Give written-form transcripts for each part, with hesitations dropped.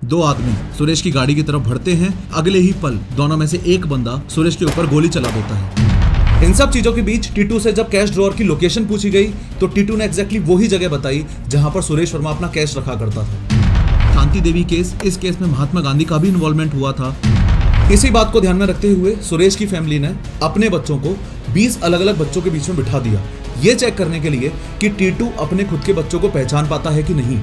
दो आदमी सुरेश की गाड़ी की तरफ बढ़ते हैं। अगले ही पल दोनों में से एक बंदा सुरेश के ऊपर गोली चला देता है। इन सब चीजों के बीच टीटू से जब कैश ड्रॉअर की लोकेशन पूछी गई तो टीटू ने एग्जैक्टली वही जगह बताई जहां पर सुरेश वर्मा अपना कैश रखा करता था। शांति देवी केस, इस केस में महात्मा गांधी का भी इन्वॉल्वमेंट हुआ था। इसी बात को ध्यान में रखते हुए सुरेश की फैमिली ने अपने बच्चों को 20 अलग अलग बच्चों के बीच में बिठा दिया, ये चेक करने के लिए कि टीटू अपने खुद के बच्चों को पहचान पाता है कि नहीं।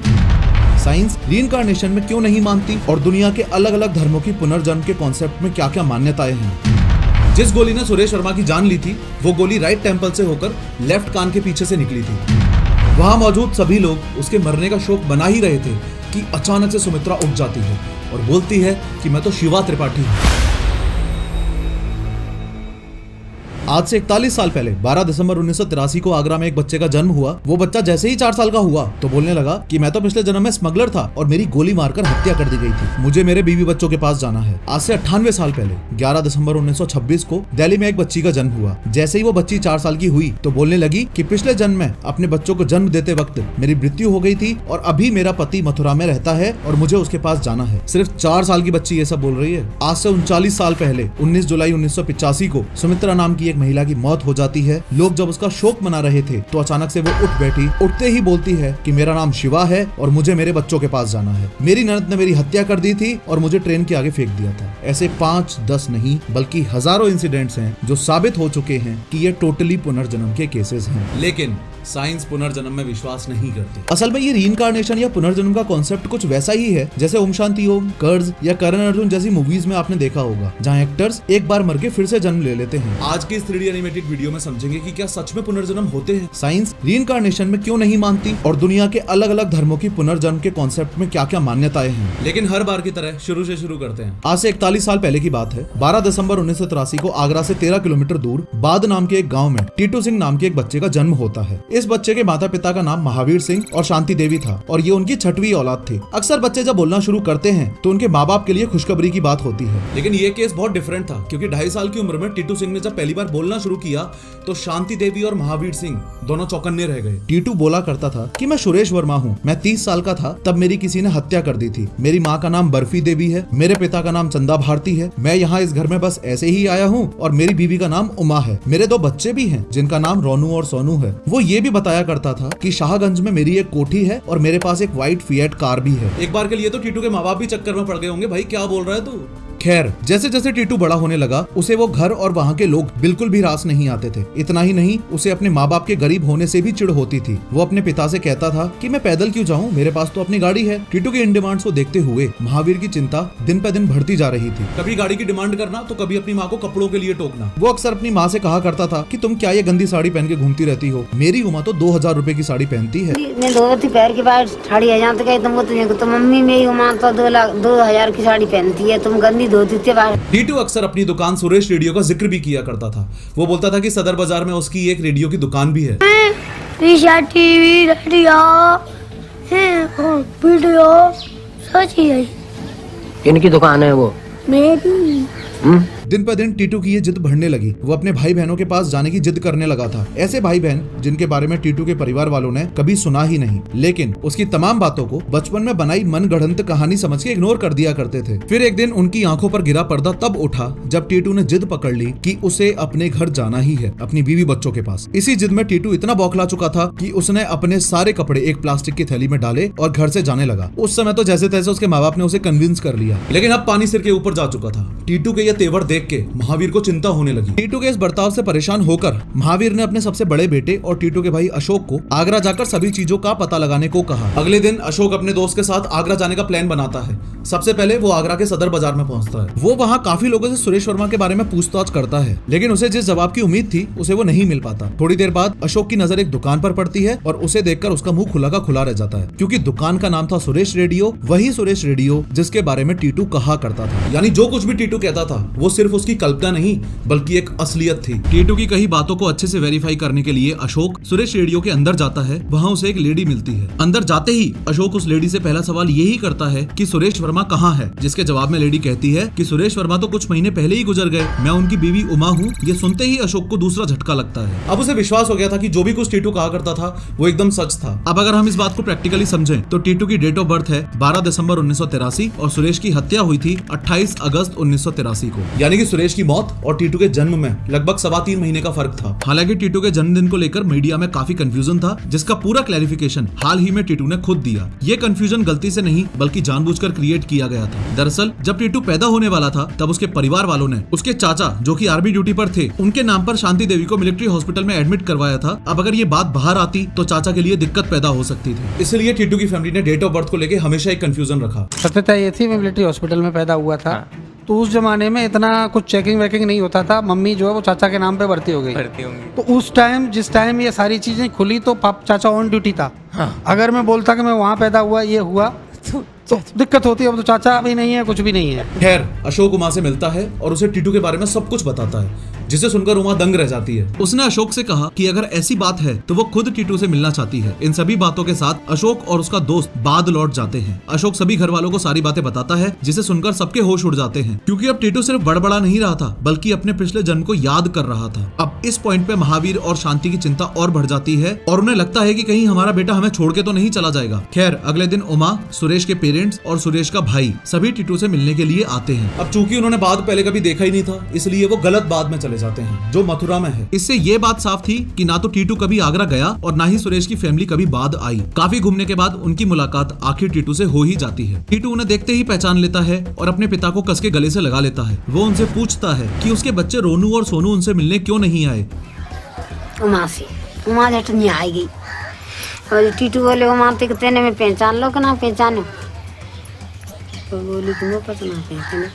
साइंस रीइंकार्नेशन में क्यों नहीं मानती और दुनिया के अलग अलग धर्मों की पुनर्जन्म के कॉन्सेप्ट में क्या क्या मान्यताएं हैं। जिस गोली ने सुरेश वर्मा की जान ली थी वो गोली राइट टेम्पल से होकर लेफ्ट कान के पीछे से निकली थी। वहां मौजूद सभी लोग उसके मरने का शोक बना ही रहे थे कि अचानक से सुमित्रा उठ जाती है और बोलती है कि मैं तो शिवा त्रिपाठी हूँ। आज से 41 साल पहले 12 दिसंबर 1983 को आगरा में एक बच्चे का जन्म हुआ। वो बच्चा जैसे ही 4 साल का हुआ तो बोलने लगा कि मैं तो पिछले जन्म में स्मगलर था और मेरी गोली मारकर हत्या कर दी गई थी। मुझे मेरे बीवी बच्चों के पास जाना है। आज से 98 साल पहले 11 दिसंबर 1926 को दिल्ली में एक बच्ची का जन्म हुआ। जैसे ही वो बच्ची 4 साल की हुई तो बोलने लगी कि पिछले जन्म में अपने बच्चों को जन्म देते वक्त मेरी मृत्यु हो गई थी और अभी मेरा पति मथुरा में रहता है और मुझे उसके पास जाना है। सिर्फ 4 साल की बच्ची ये सब बोल रही है। आज से 39 साल पहले 19 जुलाई 1985 को सुमित्रा नाम की एक महिला की मौत हो जाती है। लोग जब उसका शोक मना रहे थे तो अचानक से वो उठ बैठी। उठते ही बोलती है कि मेरा नाम शिवा है और मुझे मेरे बच्चों के पास जाना है। मेरी ननद ने मेरी हत्या कर दी थी और मुझे ट्रेन के आगे फेंक दिया था। ऐसे 5-10 नहीं बल्कि हजारों इंसिडेंट्स हैं जो साबित हो चुके हैं कि ये टोटली पुनर्जन्म के केसेस हैं। लेकिन साइंस पुनर्जन्म में विश्वास नहीं करती। असल में ये रीइंकार्नेशन या पुनर्जन्म का कॉन्सेप्ट कुछ वैसा ही है जैसे ओम शांति ओम, कर्ज या करण अर्जुन जैसी मूवीज में आपने देखा होगा, जहां एक्टर्स एक बार मर के फिर से जन्म ले लेते हैं। आज की इस 3D एनिमेटेड वीडियो में समझेंगे कि क्या सच में पुनर्जन्म होते हैं, साइंस रीइंकार्नेशन में क्यों नहीं मानती और दुनिया के अलग अलग धर्मों की पुनर्जन्म के कॉन्सेप्ट में क्या क्या मान्यताएं हैं। लेकिन हर बार की तरह शुरू से शुरू करते हैं। आज से 41 साल पहले की बात है। 12 दिसंबर 1983 को आगरा से 13 किलोमीटर दूर बाद नाम के एक गाँव में टीटू सिंह नाम के एक बच्चे का जन्म होता है। इस बच्चे के माता पिता का नाम महावीर सिंह और शांति देवी था और ये उनकी 6वीं औलाद थी। अक्सर बच्चे जब बोलना शुरू करते हैं तो उनके माँ बाप के लिए खुशखबरी की बात होती है। लेकिन ये केस बहुत डिफरेंट था क्योंकि 2.5 साल की उम्र में टीटू सिंह ने जब पहली बार बोलना शुरू किया तो शांति देवी और महावीर सिंह दोनों चौकन्ने रह गए। टीटू बोला करता था कि मैं सुरेश वर्मा हूँ। मैं 30 साल का था तब मेरी किसी ने हत्या कर दी थी। मेरी माँ का नाम बर्फी देवी है, मेरे पिता का नाम चंदा भारती है। मैं यहाँ इस घर में बस ऐसे ही आया हूँ और मेरी बीवी का नाम उमा है। मेरे 2 बच्चे भी हैं जिनका नाम रोनू और सोनू है। वो ये भी बताया करता था कि शाहगंज में मेरी एक कोठी है और मेरे पास एक व्हाइट फिएट कार भी है। एक बार के लिए तो टीटू के माँ बाप भी चक्कर में पड़ गए होंगे, भाई क्या बोल रहा है तू। खैर, जैसे जैसे टीटू बड़ा होने लगा उसे वो घर और वहाँ के लोग बिल्कुल भी रास नहीं आते थे। इतना ही नहीं, उसे अपने माँ बाप के गरीब होने से भी चिढ़ होती थी। वो अपने पिता से कहता था कि मैं पैदल क्यों जाऊँ, मेरे पास तो अपनी गाड़ी है। टीटू के इन डिमांड्स को देखते हुए महावीर की चिंता दिन पे दिन बढ़ती जा रही थी। कभी गाड़ी की डिमांड करना तो कभी अपनी माँ को कपड़ों के लिए टोकना। वो अक्सर अपनी माँ से कहा करता था कि तुम क्या ये गंदी साड़ी पहन के घूमती रहती हो, मेरी उमा तो 2000 रुपए की साड़ी पहनती है। पैर के बाद साड़ी हजार तो कहते तुम मम्मी मेरी उमा तो 2000 की साड़ी पहनती है, तुम गंदी धोती थे। टीटू अक्सर अपनी दुकान सुरेश रेडियो का जिक्र भी किया करता था। वो बोलता था कि सदर बाजार में उसकी एक रेडियो की दुकान भी है। टीवी, रेडियो, वीडियो सच ही है। इनकी दुकान है वो मेरी। दिन पर दिन टीटू की ये जिद बढ़ने लगी। वो अपने भाई बहनों के पास जाने की जिद करने लगा था। ऐसे भाई बहन जिनके बारे में टीटू के परिवार वालों ने कभी सुना ही नहीं, लेकिन उसकी तमाम बातों को बचपन में बनाई मनगढ़ंत कहानी समझ के इग्नोर कर दिया करते थे। फिर एक दिन उनकी आंखों पर गिरा पर्दा तब उठा जब टीटू ने जिद पकड़ ली कि उसे अपने घर जाना ही है, अपनी बीवी बच्चों के पास। इसी जिद में टीटू इतना बौखला चुका था कि उसने अपने सारे कपड़े एक प्लास्टिक की थैली में डाले और घर से जाने लगा। उस समय तो जैसे तैसे उसके माँ बाप ने उसे कन्विंस कर लिया, लेकिन अब पानी सिर के ऊपर जा चुका था। टीटू के ये तेवर देख के महावीर को चिंता होने लगी। टीटू के इस बर्ताव से परेशान होकर महावीर ने अपने सबसे बड़े बेटे और टीटू के भाई अशोक को आगरा जाकर सभी चीजों का पता लगाने को कहा। अगले दिन अशोक अपने दोस्त के साथ आगरा जाने का प्लान बनाता है। सबसे पहले वो आगरा के सदर बाजार में पहुंचता है। वो वहाँ काफी लोगों से सुरेश वर्मा के बारे में पूछताछ करता है, लेकिन उसे जिस जवाब की उम्मीद थी उसे वो नहीं मिल पाता। थोड़ी देर बाद अशोक की नजर एक दुकान पर पड़ती है और उसे देखकर उसका मुंह खुला का खुला रह जाता है, क्योंकि दुकान का नाम था सुरेश रेडियो, वही सुरेश रेडियो जिसके बारे में टीटू कहा करता था। यानी जो कुछ भी टीटू कहता था वो सिर्फ सिर्फ उसकी कल्पना नहीं बल्कि एक असलियत थी। टीटू की कई बातों को अच्छे से वेरीफाई करने के लिए अशोक सुरेश रेडियो के अंदर जाता है। वहाँ उसे एक लेडी मिलती है। अंदर जाते ही अशोक उस लेडी से पहला सवाल यही करता है कि सुरेश वर्मा कहाँ है, जिसके जवाब में लेडी कहती है कि सुरेश वर्मा तो कुछ महीने पहले ही गुजर गए, मैं उनकी बीवी उमा हूँ। ये सुनते ही अशोक को दूसरा झटका लगता है। अब उसे विश्वास हो गया था कि जो भी कुछ टीटू कहा करता था वो एकदम सच था। अब अगर हम इस बात को प्रैक्टिकली समझें तो टीटू की डेट ऑफ बर्थ है 12 दिसंबर 1983 और सुरेश की हत्या हुई थी 28 अगस्त 1983 को। यानी कि सुरेश की मौत और टीटू के जन्म में लगभग 3.25 महीने का फर्क था। हालांकि टीटू के जन्मदिन को लेकर मीडिया में काफी कंफ्यूजन था, जिसका पूरा क्लैरिफिकेशन हाल ही में टीटू ने खुद दिया। ये कंफ्यूजन गलती से नहीं बल्कि जानबूझकर क्रिएट किया गया था। दरअसल जब टीटू पैदा होने वाला था तब उसके परिवार वालों ने उसके चाचा जो कि आर्मी ड्यूटी पर थे उनके नाम पर शांति देवी को मिलिट्री हॉस्पिटल में एडमिट करवाया था। अब अगर ये बात बाहर आती तो चाचा के लिए दिक्कत पैदा हो सकती थी, इसलिए टीटू की फैमिली ने डेट ऑफ बर्थ को लेकर हमेशा एक कंफ्यूजन रखा। सत्यता ये थी, मैं मिलिट्री हॉस्पिटल में पैदा हुआ था। तो उस जमाने में इतना कुछ चेकिंग वेकिंग नहीं होता था। मम्मी जो है वो चाचा के नाम पे भर्ती हो गई। तो उस टाइम जिस टाइम ये सारी चीजें खुली तो चाचा ऑन ड्यूटी था। अगर मैं बोलता कि मैं वहाँ पैदा हुआ ये हुआ तो दिक्कत होती है। अब तो चाचा भी नहीं है, कुछ भी नहीं है। खैर अशोक उमा से मिलता है और उसे टीटू के बारे में सब कुछ बताता है, जिसे सुनकर उमा दंग रह जाती है। उसने अशोक से कहा कि अगर ऐसी बात है तो वो खुद टीटू से मिलना चाहती है। इन सभी बातों के साथ अशोक और उसका दोस्त बाद लौट जाते हैं। अशोक सभी घर वालों को सारी बातें बताता है, जिसे सुनकर सबके होश उड़ जाते हैं, क्योंकि अब टीटू सिर्फ बड़बड़ा नहीं रहा था बल्कि अपने पिछले जन्म को याद कर रहा था। अब इस पॉइंट पे महावीर और शांति की चिंता और बढ़ जाती है और उन्हें लगता है कि कहीं हमारा बेटा हमें छोड़ के तो नहीं चला जाएगा। खैर अगले दिन उमा, सुरेश के पेरेंट्स और सुरेश का भाई सभी टीटू से मिलने के लिए आते हैं। अब चूंकि उन्होंने बाद पहले कभी देखा ही नहीं था, इसलिए वो गलत बाद में चले जाते हैं जो मथुरा में है। इससे ये बात साफ थी कि ना तो टीटू कभी आगरा गया और ना ही सुरेश की फैमिली कभी बाद आई। काफी घूमने के बाद उनकी मुलाकात आखिर टीटू से हो ही जाती है। टीटू उन्हें देखते ही पहचान लेता है और अपने पिता को कस के गले से लगा लेता है। वो उनसे पूछता है कि उसके बच्चे रोनू और सोनू उनसे मिलने क्यों नहीं आए। उमा झट नहीं आएगी और टीटू बोले उमा तो तेने में पहचान लो कि ना पहचानो। तो बोली तुम पता ना पहचानो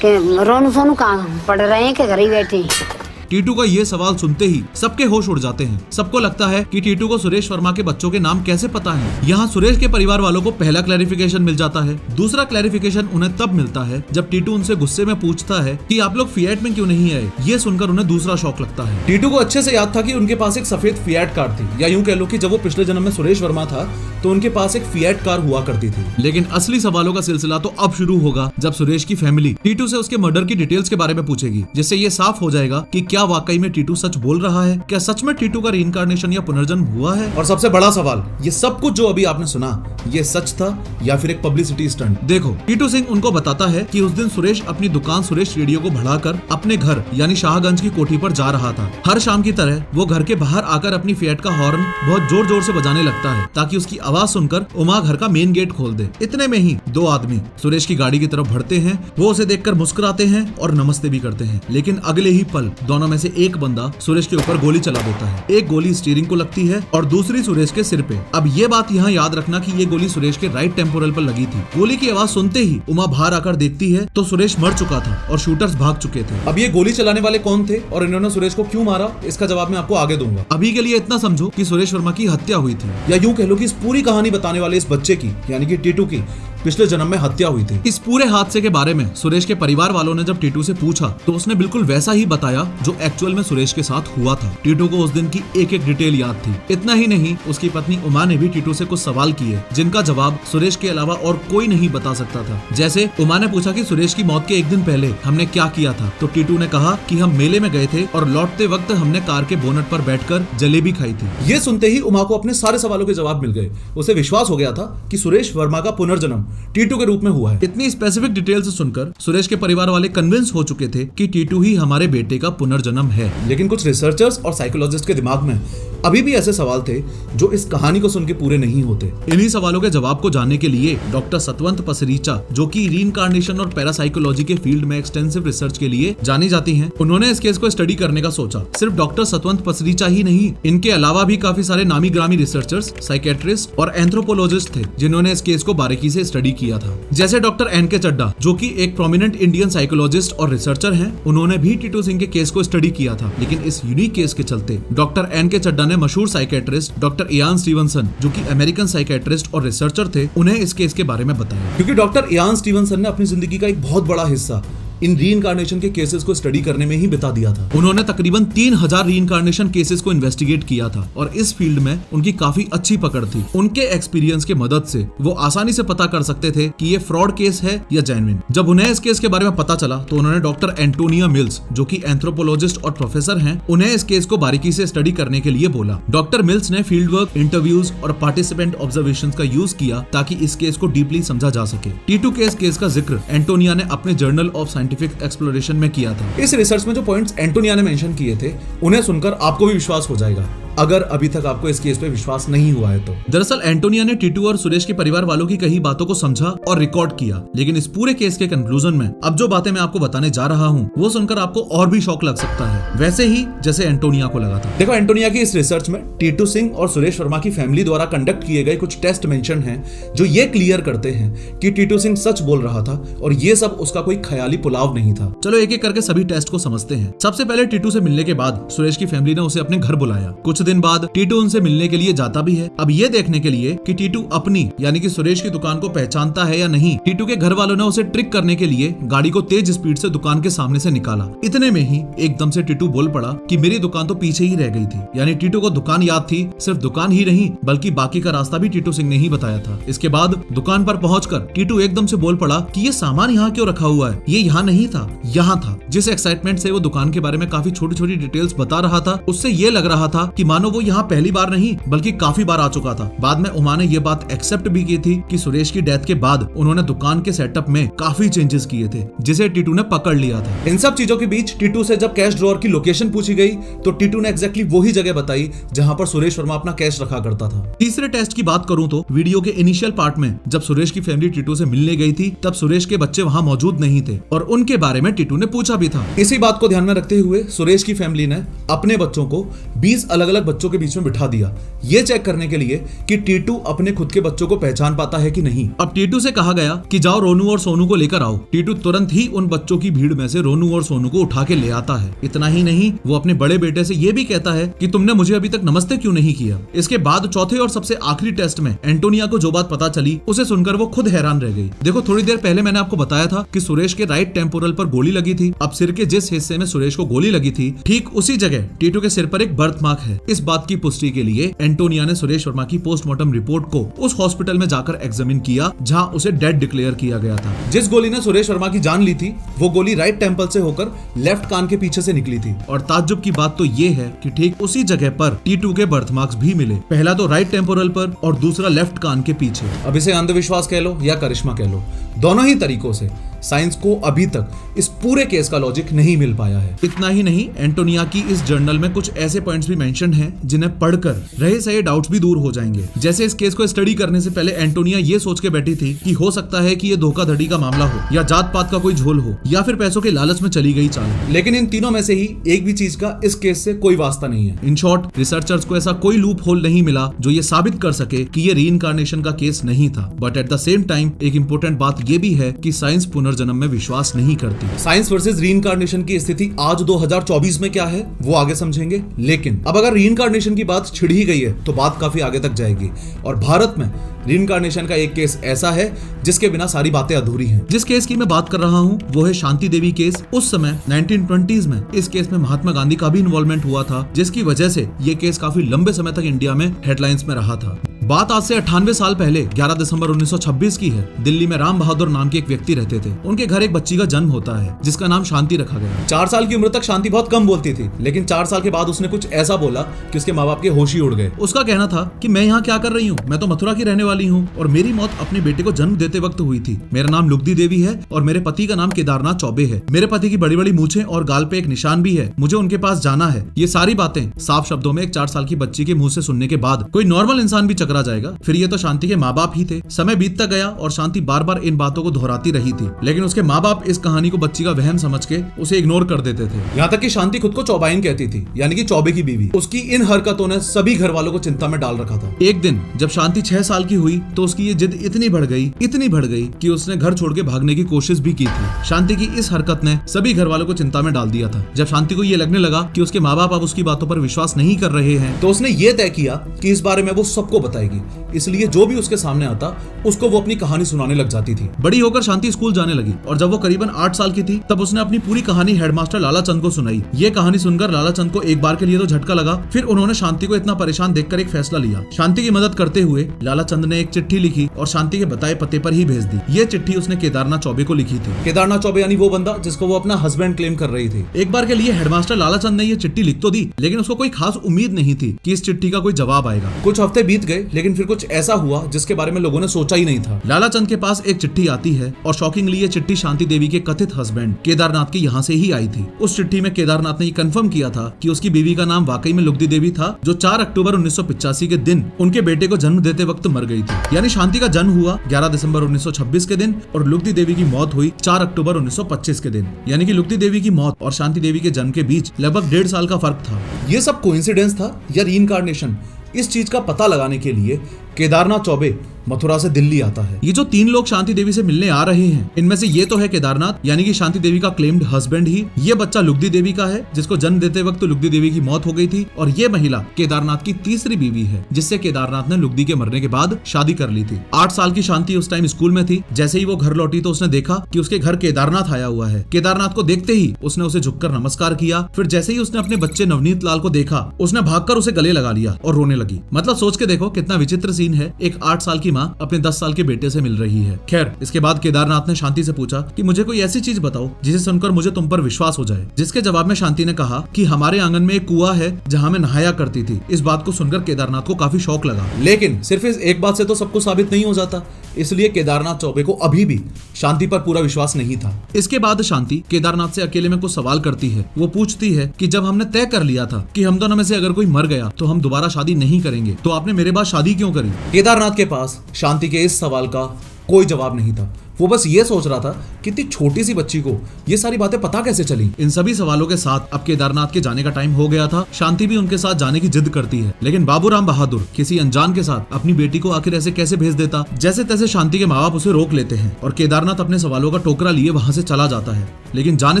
कि रोनू सोनू कहाँ पढ़ रहे हैं कि घर ही बैठे हैं। टीटू का ये सवाल सुनते ही सबके होश उड़ जाते हैं। सबको लगता है कि टीटू को सुरेश वर्मा के बच्चों के नाम कैसे पता है। यहाँ सुरेश के परिवार वालों को पहला क्लैरिफिकेशन मिल जाता है। दूसरा क्लैरिफिकेशन उन्हें तब मिलता है जब टीटू उनसे गुस्से में पूछता है कि आप लोग फिएट में क्यों नहीं आए। ये सुनकर उन्हें दूसरा शॉक लगता है। टीटू को अच्छे से याद था कि उनके पास एक सफेद फिएट कार थी, या यूं कह लो कि जब वो पिछले जन्म में सुरेश वर्मा था तो उनके पास एक फिएट कार हुआ करती थी। लेकिन असली सवालों का सिलसिला तो अब शुरू होगा जब सुरेश की फैमिली टीटू से उसके मर्डर की डिटेल्स के बारे में पूछेगी, जिससे ये साफ हो जाएगा कि क्या वाकई में टीटू सच बोल रहा है, क्या सच में टीटू का रीइंकार्नेशन या पुनर्जन्म हुआ है। और सबसे बड़ा सवाल, ये सब कुछ जो अभी आपने सुना ये सच था या फिर एक पब्लिसिटी स्टंट। देखो टीटू सिंह उनको बताता है कि उस दिन सुरेश अपनी दुकान सुरेश रेडियो को बढ़ाकर अपने घर यानी शाहगंज की कोठी पर जा रहा था। हर शाम की तरह वो घर के बाहर आकर अपनी फिएट का हॉर्न बहुत जोर जोर से बजाने लगता है ताकि उसकी आवाज सुनकर उमा घर का मेन गेट खोल दे। इतने में ही दो आदमी सुरेश की गाड़ी की तरफ बढ़ते हैं। वो उसे देखकर मुस्कुराते हैं और नमस्ते भी करते हैं, लेकिन अगले ही पल दोनों में से एक बंदा सुरेश के ऊपर गोली चला देता है। एक गोली स्टीयरिंग को लगती है और दूसरी सुरेश के सिर पे। अब ये बात यहाँ याद रखना कि ये गोली सुरेश के राइट टेम्पोरल पर लगी थी। गोली की आवाज सुनते ही उमा बाहर आकर देखती है तो सुरेश मर चुका था और शूटर्स भाग चुके थे। अब ये गोली चलाने वाले कौन थे और इन्होंने सुरेश को क्यों मारा, इसका जवाब मैं आपको आगे दूंगा। अभी के लिए इतना समझो कि सुरेश वर्मा की हत्या हुई थी, या यूं कह लो कि इस पूरी कहानी बताने वाले इस बच्चे की यानी कि टीटू की पिछले जन्म में हत्या हुई थी। इस पूरे हादसे के बारे में सुरेश के परिवार वालों ने जब टीटू से पूछा तो उसने बिल्कुल वैसा ही बताया जो एक्चुअल में सुरेश के साथ हुआ था। टीटू को उस दिन की एक एक डिटेल याद थी। इतना ही नहीं, उसकी पत्नी उमा ने भी टीटू से कुछ सवाल किए जिनका जवाब सुरेश के अलावा और कोई नहीं बता सकता था। जैसे उमा ने पूछा कि सुरेश की मौत के एक दिन पहले हमने क्या किया था, तो टीटू ने कहा कि हम मेले में गए थे और लौटते वक्त हमने कार के बोनट पर बैठकर जलेबी खाई थी। ये सुनते ही उमा को अपने सारे सवालों के जवाब मिल गए। उसे विश्वास हो गया था कि सुरेश वर्मा का पुनर्जन्म टीटू के रूप में हुआ है। इतनी स्पेसिफिक डिटेल्स सुनकर सुरेश के परिवार वाले कन्विंस हो चुके थे कि टीटू ही हमारे बेटे का पुनर्जन्म है। लेकिन कुछ रिसर्चर्स और साइकोलॉजिस्ट के दिमाग में अभी भी ऐसे सवाल थे जो इस कहानी को सुन के पूरे नहीं होते। इन्हीं सवालों के जवाब को जानने के लिए डॉक्टर सतवंत पसरीचा, जो कि रीइंकार्नेशन और पैरासाइकोलॉजी के फील्ड में एक्सटेंसिव रिसर्च के लिए जानी जाती हैं, उन्होंने इस केस को स्टडी करने का सोचा। सिर्फ डॉक्टर सतवंत पसरीचा ही नहीं, इनके अलावा भी काफी सारे नामी ग्रामी रिसर्चर्स, साइकेट्रिस्ट और एंथ्रोपोलॉजिस्ट थे जिन्होंने इस केस को बारीकी से स्टडी किया था। जैसे डॉक्टर एन.के. चड्डा, जो कि एक प्रोमिनेंट इंडियन साइकोलॉजिस्ट और रिसर्चर हैं, उन्होंने भी टीटू सिंह के केस को स्टडी किया था। लेकिन इस यूनिक केस के चलते डॉक्टर एन.के. चड्डा ने मशहूर साइकेट्रिस्ट डॉक्टर इयान स्टीवनसन, जो कि अमेरिकन साइकेट्रिस्ट और रिसर्चर थे, उन्हें इस केस के बारे में बताया। क्योंकि डॉक्टर इयान स्टीवनसन ने अपनी जिंदगी का एक बहुत बड़ा हिस्सा इन रीइंकार्नेशन के केसेस को स्टडी करने में ही बिता दिया था। उन्होंने तकरीबन 3000 रीइंकार्नेशन केसेस को इन्वेस्टिगेट किया था और इस फील्ड में उनकी काफी अच्छी पकड़ थी। उनके एक्सपीरियंस के मदद से वो आसानी से पता कर सकते थे कि ये फ्रॉड केस है या जेन्युइन। जब उन्हें इस केस के बारे में पता चला तो उन्होंने डॉक्टर एंटोनिया मिल्स, जो कि एंथ्रोपोलॉजिस्ट और प्रोफेसर हैं, उन्हें इस केस को बारीकी से स्टडी करने के लिए बोला। डॉक्टर मिल्स ने फील्ड वर्क, इंटरव्यूज और पार्टिसिपेंट ऑब्जर्वेशंस का यूज किया ताकि इस केस को डीपली समझा जा सके। T2 केस का जिक्र एंटोनिया ने अपने जर्नल ऑफ साइंटिफिक एक्सप्लोरेशन में किया था। इस रिसर्च में जो पॉइंट्स एंटोनिया ने मेंशन किए थे उन्हें सुनकर आपको भी विश्वास हो जाएगा, अगर अभी तक आपको इस केस पे विश्वास नहीं हुआ है तो। दरअसल एंटोनिया ने टीटू और सुरेश के परिवार वालों की कही बातों को समझा और रिकॉर्ड किया, लेकिन इस पूरे केस के कंक्लूजन में अब जो बातें मैं आपको बताने जा रहा हूँ वो सुनकर आपको और भी शॉक लग सकता है, वैसे ही जैसे एंटोनिया को लगा था। देखो, एंटोनिया की इस रिसर्च में टीटू सिंह और सुरेश वर्मा की फैमिली द्वारा कंडक्ट किए गए कुछ टेस्ट मेंशन हैं जो ये क्लियर करते हैं कि टीटू सिंह सच बोल रहा था और ये सब उसका कोई ख्याली पुलाव नहीं था। चलो एक एक करके सभी टेस्ट को समझते हैं। सबसे पहले टीटू से मिलने के बाद सुरेश की फैमिली ने उसे अपने घर बुलाया। कुछ दिन बाद टीटू उनसे मिलने के लिए जाता भी है। अब ये देखने के लिए कि टीटू अपनी यानी कि सुरेश की दुकान को पहचानता है या नहीं, टीटू के घर वालों ने उसे ट्रिक करने के लिए गाड़ी को तेज स्पीड से दुकान के सामने से निकाला। इतने में ही एकदम से टीटू बोल पड़ा कि मेरी दुकान तो पीछे ही रह गई थी। यानी टीटू को दुकान याद थी, सिर्फ दुकान ही नहीं बल्कि बाकी का रास्ता भी टीटू सिंह ने ही बताया था। इसके बाद दुकान पर पहुंचकर टीटू एकदम से बोल पड़ा कि ये सामान यहाँ क्यों रखा हुआ है, ये यहाँ नहीं था, यहाँ था। जिस एक्साइटमेंट से वो दुकान के बारे में काफी छोटी छोटी डिटेल्स बता रहा था, उससे ये लग रहा था कि मानो वो यहाँ पहली बार नहीं बल्कि काफी बार आ चुका था। बाद में उमा ने ये बात एक्सेप्ट भी की थी कि सुरेश की डेथ के बाद उन्होंने दुकान के सेटअप में काफी चेंजेस किए थे, जिसे टीटू ने पकड़ लिया था। इन सब चीजों के बीच टीटू से जब कैश ड्रॉअर की लोकेशन पूछी गई तो टीटू ने एग्जैक्टली वही जगह बताई जहां पर सुरेश वर्मा अपना कैश रखा करता था। तीसरे टेस्ट की बात करूं तो वीडियो के इनिशियल पार्ट में जब सुरेश की फैमिली टीटू से मिलने गई थी तब सुरेश के बच्चे वहां मौजूद नहीं थे और उनके बारे में टीटू ने पूछा भी था। इसी बात को ध्यान में रखते हुए सुरेश की फैमिली ने अपने बच्चों को 20 अलग अलग बच्चों के बीच में बिठा दिया, ये चेक करने के लिए कि टीटू अपने खुद के बच्चों को पहचान पाता है कि नहीं। अब टीटू से कहा गया कि जाओ रोनू और सोनू को लेकर आओ। टीटू तुरंत ही उन बच्चों की भीड़ में से रोनू और सोनू को उठा के ले आता है। इतना ही नहीं, वो अपने बड़े बेटे से ये भी कहता है कि तुमने मुझे अभी तक नमस्ते क्यों नहीं किया। इसके बाद चौथे और सबसे आखिरी टेस्ट में एंटोनिया को जो बात पता चली उसे सुनकर वो खुद हैरान रह गई। देखो, थोड़ी देर पहले मैंने आपको बताया था कि सुरेश के राइट टेम्पोरल पर गोली लगी थी। अब सिर के जिस हिस्से में सुरेश को गोली लगी थी ठीक उसी जगह टीटू के सिर पर एक बर्थ मार्क है। इस बात की पुष्टि के लिए एंटोनिया ने सुरेश वर्मा की पोस्टमार्टम रिपोर्ट को उस हॉस्पिटल में जाकर एग्जामिन किया जहां उसे डेड डिक्लेयर किया गया था। जिस गोली ने सुरेश वर्मा की जान ली थी वो गोली राइट टेम्पल से होकर लेफ्ट कान के पीछे से निकली थी। और ताज्जुब की बात तो ये है कि ठीक उसी जगह पर टीटू के बर्थ मार्क्स भी मिले, पहला तो राइट टेम्पोरल पर और दूसरा लेफ्ट कान के पीछे। अब इसे अंधविश्वास कह लो या करिश्मा कह लो, दोनों ही तरीकों से साइंस को अभी तक इस पूरे केस का लॉजिक नहीं मिल पाया है। इतना ही नहीं, एंटोनिया की इस जर्नल में कुछ ऐसे पॉइंट्स भी मेंशन हैं जिन्हें पढ़कर रहे सही डाउट्स भी दूर हो जाएंगे। जैसे इस केस को स्टडी करने से पहले एंटोनिया ये सोच के बैठी थी कि हो सकता है कि ये धोखाधड़ी का मामला हो या जात पात का कोई झोल हो या फिर पैसों के लालच में चली गई चाल। लेकिन इन तीनों में से ही एक भी चीज का इस केस से कोई वास्ता नहीं है। इन शॉर्ट, रिसर्चर्स को ऐसा कोई लूप होल नहीं मिला जो ये साबित कर सके कि ये रीइंकार्नेशन का केस नहीं था। But at the same time एक इंपॉर्टेंट बात ये भी है कि साइंस पुनर्जन्म में विश्वास नहीं करती। साइंस वर्सेस रीइंकार्नेशन की स्थिति आज 2024 में क्या है वो आगे समझेंगे। लेकिन अब अगर रीइंकार्नेशन की बात छिड़ ही गई है तो बात काफी आगे तक जाएगी। और भारत में रीइंकार्नेशन का एक केस ऐसा है जिसके बिना सारी बातें अधूरी हैं। जिस केस की मैं बात कर रहा हूँ वो है शांति देवी केस। उस समय 1920s में इस केस में महात्मा गांधी का भी इन्वॉल्वमेंट हुआ था, जिसकी वजह से ये केस काफी लंबे समय तक इंडिया में हेडलाइंस में रहा था। बात आज से 98 साल पहले 11 दिसंबर 1926 की है। दिल्ली में राम बहादुर नाम के एक व्यक्ति रहते थे। उनके घर एक बच्ची का जन्म होता है जिसका नाम शांति रखा गया। 4 साल की उम्र तक शांति बहुत कम बोलती थी, लेकिन 4 साल के बाद उसने कुछ ऐसा बोला कि उसके माँ बाप के होश ही उड़ गए। उसका कहना था कि मैं यहाँ क्या कर रही हूँ, मैं तो मथुरा की रहने वाली हूँ और मेरी मौत अपने बेटे को जन्म देते वक्त हुई थी। मेरा नाम लुगदी देवी है और मेरे पति का नाम केदारनाथ चौबे है। मेरे पति की बड़ी बड़ी मूछें और गाल पे एक निशान भी है। मुझे उनके पास जाना है। ये सारी बातें साफ शब्दों में एक 4 साल की बच्ची के मुंह से सुनने के बाद कोई नॉर्मल इंसान भी चकरा जाएगा। फिर ये तो शांति के माँ बाप ही थे। समय बीतता गया और शांति बार बार इन बातों को दोहराती रही थी, लेकिन उसके माँ बाप इस कहानी को बच्ची का वहम समझ के उसे इग्नोर कर देते थे। यहाँ तक कि शांति खुद को चौबाइन कहती थी, यानी कि चौबे की बीवी। उसकी इन हरकतों ने सभी घर वालों को चिंता में डाल रखा था। एक दिन जब शांति 6 साल की हुई तो उसकी ये जिद इतनी बढ़ गई कि उसने घर छोड़ के भागने की कोशिश भी की थी। शांति की इस हरकत ने सभी घर वालों को चिंता में डाल दिया था। जब शांति को ये लगने लगा कि उसके माँ बाप अब उसकी बातों पर विश्वास नहीं कर रहे हैं तो उसने ये तय किया कि इस बारे में वो सबको बताएगी। पाएगी, इसलिए जो भी उसके सामने आता उसको वो अपनी कहानी सुनाने लग जाती थी। बड़ी होकर शांति स्कूल जाने लगी और जब वो करीबन 8 साल की थी तब उसने अपनी पूरी कहानी हेडमास्टर लाला चंद को सुनाई। ये कहानी सुनकर लाला चंद को एक बार के लिए तो झटका लगा, फिर उन्होंने शांति को इतना परेशान देखकर एक फैसला लिया। शांति की मदद करते हुए लाला चंद ने एक चिट्ठी लिखी और शांति के बताए पते पर ही भेज दी। ये चिट्ठी उसने केदारनाथ चौबे को लिखी थी। केदारनाथ चौबे यानी वो बंदा जिसको वो अपना हस्बैंड क्लेम कर रही थी। एक बार के लिए हेडमास्टर लाला चंद ने ये चिट्ठी लिख तो दी, लेकिन उसको कोई खास उम्मीद नहीं थी कि इस चिट्ठी का कोई जवाब आएगा। कुछ हफ्ते बीत गए, लेकिन फिर कुछ ऐसा हुआ जिसके बारे में लोगों ने सोचा ही नहीं था। लाला चंद के पास एक चिट्ठी आती है और शॉकिंगली ये चिट्ठी शांति देवी के कथित हस्बैंड केदारनाथ के यहाँ से ही आई थी। उस चिट्ठी में केदारनाथ ने ये कंफर्म किया था कि उसकी बीवी का नाम वाकई में लुगदी देवी था, जो 4 अक्टूबर 1985 के दिन उनके बेटे को जन्म देते वक्त मर गई थी। यानी शांति का जन्म हुआ 11 दिसंबर 1926 के दिन और लुगदी देवी की मौत हुई 4 अक्टूबर 1925 के दिन। यानी कि लुगदी देवी की मौत और शांति देवी के जन्म के बीच लगभग 1.5 साल का फर्क था। ये सब कोइंसिडेंस था या रीइंकार्नेशन, इस चीज का पता लगाने के लिए केदारनाथ चौबे मथुरा से दिल्ली आता है। ये जो 3 लोग शांति देवी से मिलने आ रहे हैं, इनमें से ये तो है केदारनाथ यानी कि शांति देवी का क्लेम्ड हस्बैंड ही। ये बच्चा लुगदी देवी का है जिसको जन्म देते वक्त लुगदी देवी की मौत हो गई थी, और ये महिला केदारनाथ की तीसरी बीवी है जिससे केदारनाथ ने लुगदी के मरने के बाद शादी कर ली थी। 8 साल की शांति उस टाइम स्कूल में थी। जैसे ही वो घर लौटी तो उसने देखा कि उसके घर केदारनाथ आया हुआ है। केदारनाथ को देखते ही उसने उसे झुककर नमस्कार किया। फिर जैसे ही उसने अपने बच्चे नवनीत लाल को देखा, उसने भागकर उसे गले लगा लिया और रोने लगी। मतलब सोच के देखो कितना विचित्र सीन है, एक 8 साल की माँ अपने 10 साल के बेटे से मिल रही है। खैर, इसके बाद केदारनाथ ने शांति से पूछा कि मुझे कोई ऐसी चीज बताओ जिसे सुनकर मुझे तुम पर विश्वास हो जाए। जिसके जवाब में शांति ने कहा कि हमारे आंगन में एक कुआं है जहां मैं नहाया करती थी। इस बात को सुनकर केदारनाथ को काफी शौक लगा, लेकिन सिर्फ इस एक बात से तो सब कुछ साबित नहीं हो जाता, इसलिए केदारनाथ चौबे को अभी भी शांति पर पूरा विश्वास नहीं था। इसके बाद शांति केदारनाथ से अकेले में कुछ सवाल करती है। वो पूछती है कि जब हमने तय कर लिया था कि हम दोनों में से अगर कोई मर गया तो हम दोबारा शादी नहीं करेंगे, तो आपने मेरे बाद शादी क्यों करी? केदारनाथ के पास शांति के इस सवाल का कोई जवाब नहीं था। वो बस ये सोच रहा था कि इतनी छोटी सी बच्ची को ये सारी बातें पता कैसे चली। इन सभी सवालों के साथ अब केदारनाथ के जाने का टाइम हो गया था। शांति भी उनके साथ जाने की जिद करती है, लेकिन बाबूराम बहादुर किसी अनजान के साथ अपनी बेटी को आखिर ऐसे कैसे भेज देता। जैसे तैसे शांति के माँ बाप उसे रोक लेते हैं और केदारनाथ अपने सवालों का टोकरा लिए वहाँ से चला जाता है। लेकिन जाने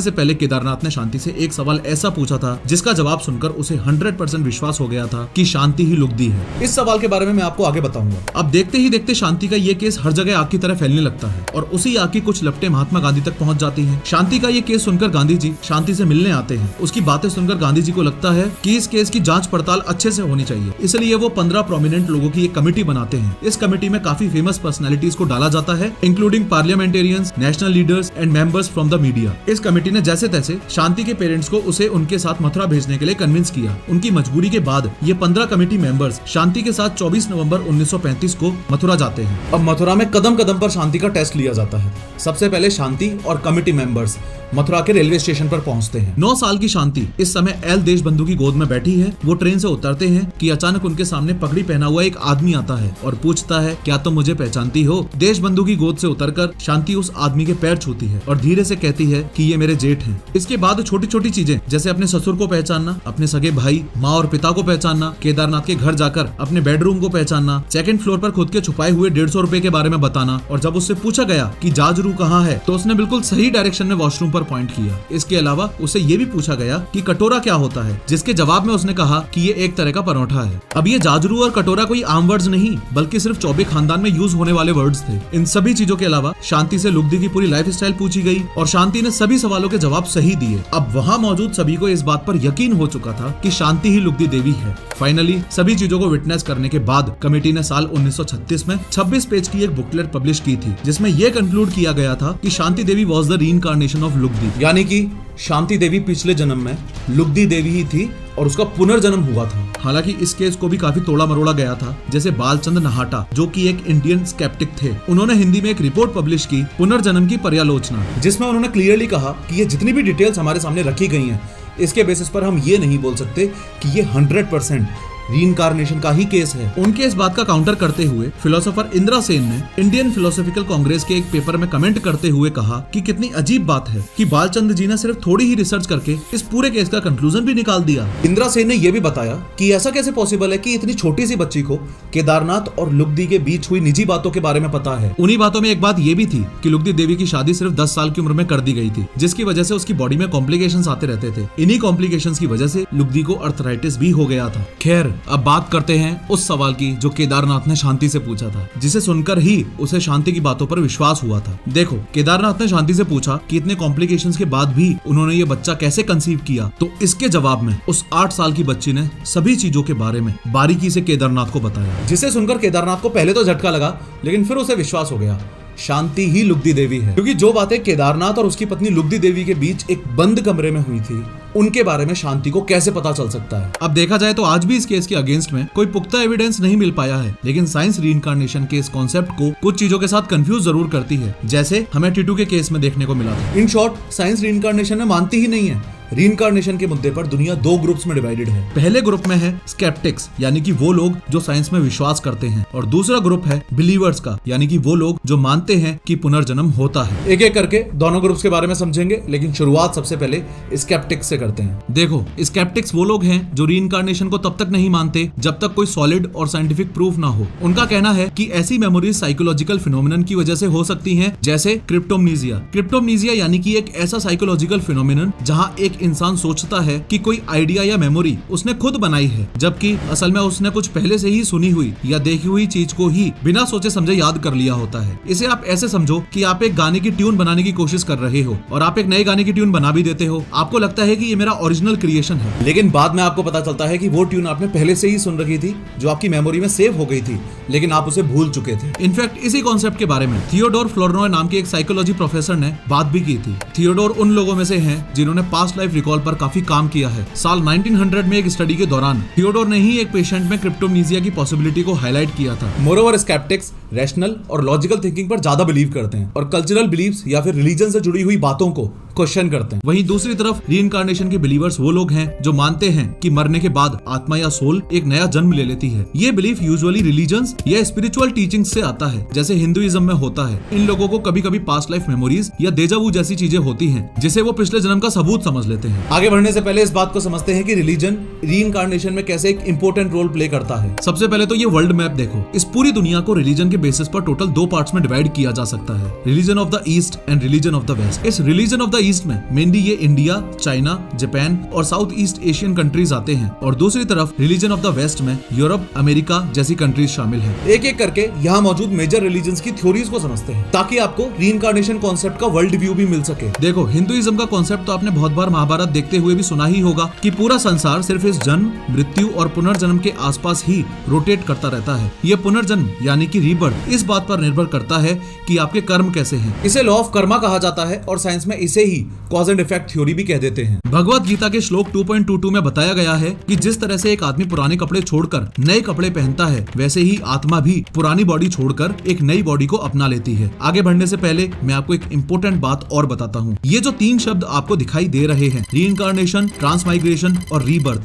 से पहले केदारनाथ ने शांति से एक सवाल ऐसा पूछा था जिसका जवाब सुनकर उसे 100% विश्वास हो गया था कि शांति ही लुगदी है। इस सवाल के बारे में मैं आपको आगे बताऊंगा। अब देखते ही देखते शांति का ये केस हर जगह आग की तरह फैलने लगता है और उसी आग की कुछ लपटें महात्मा गांधी तक पहुंच जाती हैं। शांति का ये केस सुनकर गांधी जी शांति से मिलने आते हैं। उसकी बातें सुनकर गांधी जी को लगता है कि इस केस की जांच पड़ताल अच्छे से होनी चाहिए, इसलिए वो 15 प्रोमिनेंट लोगों की एक कमेटी बनाते हैं। इस कमेटी में काफी फेमस पर्सनैलिटीज को डाला जाता है, including parliamentarians, national leaders and members from the media. इस कमेटी ने जैसे तैसे शांति के पेरेंट्स को उसे उनके साथ मथुरा भेजने के लिए कन्विंस किया। उनकी मजबूरी के बाद ये 15 कमेटी मेंबर्स शांति के साथ 24 नवंबर 1935 को मथुरा जाते हैं। अब मथुरा में कदम कदम पर शांति का टेस्ट लिया जाता है। सबसे पहले शांति और कमेटी मेंबर्स मथुरा के रेलवे स्टेशन पर पहुंचते हैं। 9 साल की शांति इस समय एल देशबंधु की गोद में बैठी है। वो ट्रेन से उतरते हैं कि अचानक उनके सामने पगड़ी पहना हुआ एक आदमी आता है और पूछता है, क्या तुम मुझे पहचानती हो? देशबंधु की गोद से उतरकर शांति उस आदमी के पैर छूती है और धीरे से कहती है कि ये मेरे जेठ हैं। इसके बाद छोटी छोटी चीजें जैसे अपने ससुर को पहचानना, अपने सगे भाई, माँ और पिता को पहचानना, केदारनाथ के घर जाकर अपने बेडरूम को पहचानना, 2nd फ्लोर पर खुद के छुपाए हुए 150 रुपए के बारे में बताना, और जब उससे पूछा गया कि जाजरू कहाँ है तो उसने बिल्कुल सही डायरेक्शन में वॉशरूम पर पॉइंट किया। इसके अलावा उसे ये भी पूछा गया कि कटोरा क्या होता है, जिसके जवाब में उसने कहा कि ये एक तरह का परोठा है। अब ये जाजरू और कटोरा कोई आम वर्ड्स नहीं बल्कि सिर्फ चौबे खानदान में यूज होने वाले वर्ड्स थे। इन सभी चीजों के अलावा शांति से लुगदी की पूरी लाइफ स्टाइल पूछी गई और शांति ने सभी सवालों के जवाब सही दिए। अब वहाँ मौजूद सभी को इस बात पर यकीन हो चुका था कि शांति ही लुगदी देवी है। फाइनली सभी चीजों को विटनेस करने के बाद कमेटी ने साल 1936 में 26 पेज की एक बुकलेट पब्लिश की थी, जिसमें यह कंक्लूड किया गया था कि Shanti Devi was the reincarnation of लुगदी, यानी कि शांति देवी पिछले जन्म में लुगदी देवी ही थी और उसका पुनर्जन्म हुआ था। हालांकि इस केस को भी काफी तोड़ा मरोड़ा गया था। जैसे बालचंद नहाटा जो कि एक इंडियन स्केप्टिक थे, उन्होंने हिंदी में एक रिपोर्ट पब्लिश की पुनर्जन्म की पर्यालोचना, जिसमें उन्होंने क्लियरली कहा कि ये जितनी भी डिटेल्स हमारे सामने रखी गई हैं, इसके बेसिस पर हम ये नहीं बोल सकते कि ये 100% रीइंकार्नेशन का ही केस है। उनके इस बात का काउंटर करते हुए फिलोसोफर इंदिरा सेन ने इंडियन फिलोसॉफिकल कांग्रेस के एक पेपर में कमेंट करते हुए कहा कि कितनी अजीब बात है कि बालचंद जी ने सिर्फ थोड़ी ही रिसर्च करके इस पूरे केस का कंक्लूजन भी निकाल दिया। इंदिरा सेन ने यह भी बताया कि ऐसा कैसे पॉसिबल है कि इतनी छोटी सी बच्ची को केदारनाथ और लुगदी के बीच हुई निजी बातों के बारे में पता है। उन्हीं बातों में एक बात यह भी थी कि लुगदी देवी की शादी सिर्फ 10 साल की उम्र में कर दी गई थी, जिसकी वजह से उसकी बॉडी में कॉम्प्लिकेशंस आते रहते थे। इन्हीं कॉम्प्लिकेशंस की वजह से लुगदी को अर्थराइटिस भी हो गया था। खैर, अब बात करते हैं उस सवाल की जो केदारनाथ ने शांति से पूछा था, जिसे सुनकर ही उसे शांति की बातों पर विश्वास हुआ था। देखो, केदारनाथ ने शांति से पूछा कि इतने कॉम्प्लिकेशंस के बाद भी उन्होंने ये बच्चा कैसे कंसीव किया, तो इसके जवाब में उस 8 साल की बच्ची ने सभी चीजों के बारे में बारीकी से केदारनाथ को बताया, जिसे सुनकर केदारनाथ को पहले तो झटका लगा, लेकिन फिर उसे विश्वास हो गया शांति ही लुगदी देवी है। क्योंकि जो बातें केदारनाथ और उसकी पत्नी लुगदी देवी के बीच एक बंद कमरे में हुई थी, उनके बारे में शांति को कैसे पता चल सकता है। अब देखा जाए तो आज भी इस केस के अगेंस्ट में कोई पुख्ता एविडेंस नहीं मिल पाया है, लेकिन साइंस रीइंकार्नेशन के इस कॉन्सेप्ट को कुछ चीजों के साथ कंफ्यूज जरूर करती है, जैसे हमें टीटू के केस में देखने को मिला था। इन शॉर्ट, साइंस रीइंकार्नेशन में मानती ही नहीं है। रीइंकार्नेशन के मुद्दे पर दुनिया 2 ग्रुप्स में डिवाइडेड है। पहले ग्रुप में है स्केप्टिक्स, यानी कि वो लोग जो साइंस में विश्वास करते हैं, और दूसरा ग्रुप है बिलीवर्स का, यानी कि वो लोग जो मानते हैं कि पुनर्जन्म होता है। एक एक करके दोनों ग्रुप्स के बारे में समझेंगे, लेकिन शुरुआत सबसे पहले स्केप्टिक्स से करते हैं। देखो, स्केप्टिक्स वो लोग हैं जो रीइंकार्नेशन को तब तक नहीं मानते जब तक कोई सॉलिड और साइंटिफिक प्रूफ ना हो। उनका कहना है कि ऐसी मेमोरीज साइकोलॉजिकल फिनोमिनन की वजह से हो सकती हैं, जैसे क्रिप्टोमनीजिया। क्रिप्टोमनीजिया यानी कि एक ऐसा साइकोलॉजिकल फिनोमिनन जहां एक इंसान सोचता है कि कोई आइडिया या मेमोरी उसने खुद बनाई है, जबकि असल में उसने कुछ पहले से ही सुनी हुई या देखी हुई चीज को ही बिना सोचे समझे याद कर लिया होता है। इसे आप ऐसे समझो कि आप एक गाने की ट्यून बनाने की कोशिश कर रहे हो और आप एक नए गाने की ट्यून बना भी देते हो। आपको लगता है कि ये मेरा ओरिजिनल क्रिएशन है, लेकिन बाद में आपको पता चलता है कि वो ट्यून आपने पहले से ही सुन रखी थी, जो आपकी मेमोरी में सेव हो गई थी, लेकिन आप उसे भूल चुके थे। इनफैक्ट इसी कॉन्सेप्ट के बारे में थियोडोर फ्लोरनॉय नाम के एक साइकोलॉजी प्रोफेसर ने बात भी की थी। थियोडोर उन लोगों में से हैं जिन्होंने पास्ट लाइफ रिकॉल पर काफी काम किया है। साल 1900 में एक स्टडी के दौरान थियोडोर ने ही एक पेशेंट में क्रिप्टोमनीजिया की पॉसिबिलिटी को हाईलाइट किया था। मोरोवर, स्केप्टिक्स रैशनल और लॉजिकल थिंकिंग पर ज्यादा बिलीव करते हैं और कल्चरल बिलीव्स या फिर रिलीजन से जुड़ी हुई बातों को क्वेश्चन करते हैं। वहीं दूसरी तरफ रीइंकार्नेशन के बिलीवर्स वो लोग हैं जो मानते हैं कि मरने के बाद आत्मा या सोल एक नया जन्म ले लेती है। ये बिलीफ यूजुअली रिलीजन्स या स्पिरिचुअल टीचिंग्स से आता है, जैसे हिंदुइज्म में होता है। इन लोगों को कभी कभी पास्ट लाइफ मेमोरीज या डेजा वू जैसी चीजें होती हैं, जिसे वो पिछले जन्म का सबूत समझ लेते हैं। आगे बढ़ने से पहले इस बात को समझते हैं कि रिलीजन रीइंकार्नेशन में कैसे एक इंपॉर्टेंट रोल प्ले करता है। सबसे पहले तो ये वर्ल्ड मैप देखो। इस पूरी दुनिया को रिलीजन के बेसिस पर टोटल 2 पार्ट्स में डिवाइड किया जा सकता है, religion of the east and religion of the west. इस रिलीजन ऑफ द ईस्ट में मेनली ये इंडिया, चाइना, जापान और साउथ ईस्ट एशियन कंट्रीज आते हैं, और दूसरी तरफ रिलीजन ऑफ द वेस्ट में यूरोप, अमेरिका जैसी कंट्रीज शामिल हैं। एक एक करके यहाँ मौजूद मेजर रिलीजन्स की थ्योरीज को समझते हैं, ताकि आपको रीइंकार्नेशन कॉन्सेप्ट का वर्ल्ड व्यू भी मिल सके। देखो, हिंदुइज्म का कॉन्सेप्ट तो आपने बहुत बार महाभारत देखते हुए भी सुना ही होगा कि पूरा संसार सिर्फ इस जन्म, मृत्यु और पुनर्जन्म के आसपास ही रोटेट करता रहता है। ये पुनर्जन्म यानी कि रीबर्थ इस बात पर निर्भर करता है कि आपके कर्म कैसे हैं। इसे लॉ ऑफ कर्मा कहा जाता है, और साइंस में इसे ही कॉज एंड इफेक्ट थ्योरी भी कह देते हैं। भगवत गीता के श्लोक 2.22 में बताया गया है कि जिस तरह से एक आदमी पुराने कपड़े छोड़कर नए कपड़े पहनता है, वैसे ही आत्मा भी पुरानी बॉडी छोड़कर एक नई बॉडी को अपना लेती है। आगे बढ़ने से पहले मैं आपको एक इंपॉर्टेंट बात और बताता हूँ। ये जो 3 शब्द आपको दिखाई दे रहे हैं, रीइंकार्नेशन, ट्रांसमाइग्रेशन और रीबर्थ,